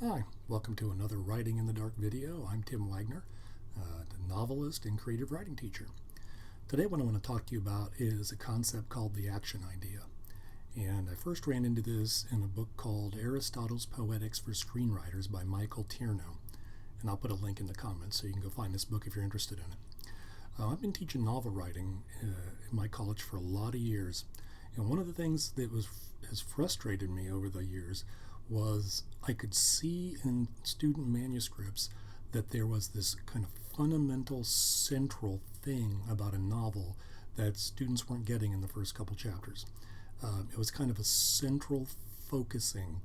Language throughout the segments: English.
Hi, welcome to another Writing in the Dark video. I'm Tim Wagner, the novelist and creative writing teacher. Today what I want to talk to you about is a concept called the action idea. And I first ran into this in a book called Aristotle's Poetics for Screenwriters by Michael Tierno. And I'll put a link in the comments so you can go find this book if you're interested in it. I've been teaching novel writing in my college for a lot of years. And one of the things that has frustrated me over the years was I could see in student manuscripts that there was this kind of fundamental central thing about a novel that students weren't getting in the first couple chapters. It was kind of a central focusing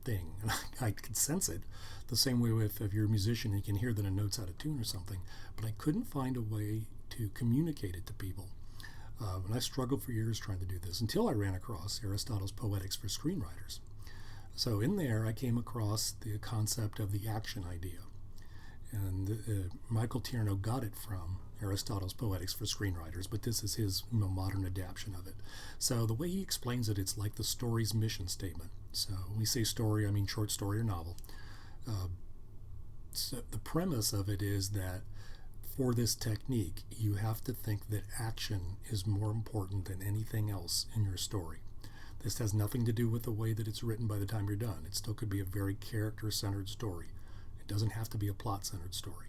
thing, and I could sense it the same way if you're a musician, you can hear that a note's out of tune or something, but I couldn't find a way to communicate it to people. And I struggled for years trying to do this until I ran across Aristotle's Poetics for Screenwriters. So in there, I came across the concept of the action idea. And Michael Tierno got it from Aristotle's Poetics for Screenwriters, but this is his modern adaptation of it. So the way he explains it, it's like the story's mission statement. So when we say story, I mean short story or novel. So the premise of it is that for this technique, you have to think that action is more important than anything else in your story. This has nothing to do with the way that it's written by the time you're done. It still could be a very character-centered story. It doesn't have to be a plot-centered story.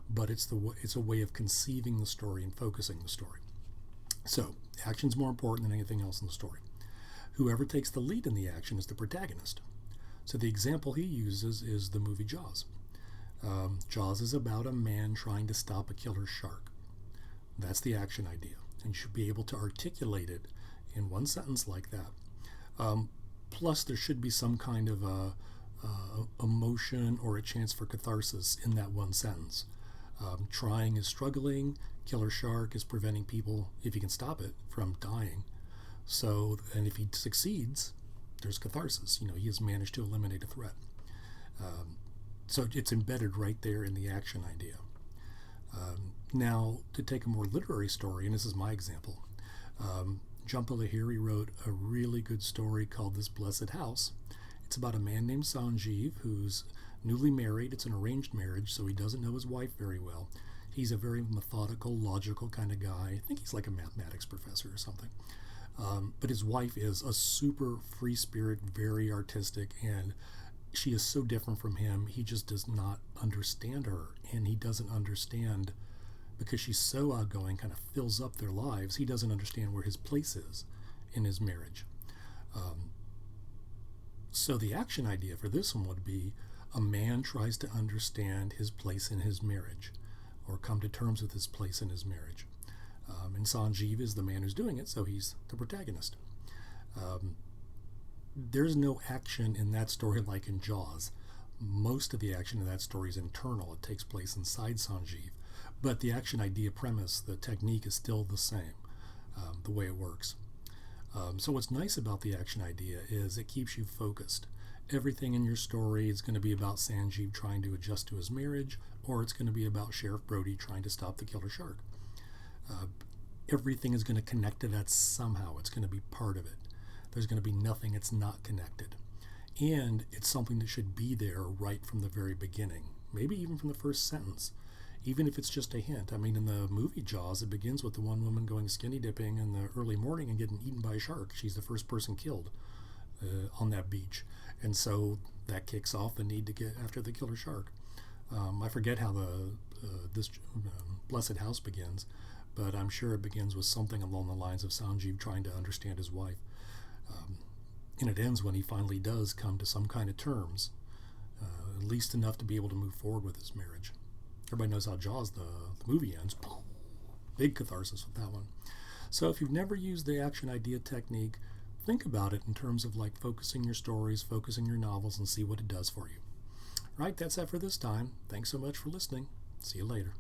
But it's a way of conceiving the story and focusing the story. So, action's more important than anything else in the story. Whoever takes the lead in the action is the protagonist. So the example he uses is the movie Jaws. Jaws is about a man trying to stop a killer shark. That's the action idea. And you should be able to articulate it in one sentence like that. Plus, there should be some kind of emotion or a chance for catharsis in that one sentence. Trying is struggling, killer shark is preventing people, if you can stop it, from dying. So, and if he succeeds, there's catharsis. He has managed to eliminate a threat. So it's embedded right there in the action idea. Now, to take a more literary story, and this is my example, John Lahiri wrote a really good story called This Blessed House. It's about a man named Sanjeev who's newly married. It's an arranged marriage, so he doesn't know his wife very well. He's a very methodical, logical kind of guy. I think he's like a mathematics professor or something. But his wife is a super free spirit, very artistic, and she is so different from him. He just does not understand her, and he doesn't understand because she's so outgoing, kind of fills up their lives. He doesn't understand where his place is in his marriage. So the action idea for this one would be a man tries to understand his place in his marriage or come to terms with his place in his marriage. And Sanjeev is the man who's doing it, so he's the protagonist. There's no action in that story like in Jaws. Most of the action in that story is internal. It takes place inside Sanjeev. But the action idea premise, the technique is still the same, the way it works. So what's nice about the action idea is it keeps you focused. Everything in your story is going to be about Sanjeev trying to adjust to his marriage, or it's going to be about Sheriff Brody trying to stop the killer shark. Everything is going to connect to that somehow. It's going to be part of it. There's going to be nothing it's not connected. And it's something that should be there right from the very beginning, maybe even from the first sentence. Even if it's just a hint. I mean, in the movie Jaws, it begins with the one woman going skinny dipping in the early morning and getting eaten by a shark. She's the first person killed on that beach. And so that kicks off the need to get after the killer shark. I forget how this Blessed House begins, but I'm sure it begins with something along the lines of Sanjeev trying to understand his wife. And it ends when he finally does come to some kind of terms, at least enough to be able to move forward with his marriage. Everybody knows how Jaws, the movie ends. Big catharsis with that one. So if you've never used the action idea technique, think about it in terms of like focusing your stories, focusing your novels, and see what it does for you. All right, that's that for this time. Thanks so much for listening. See you later.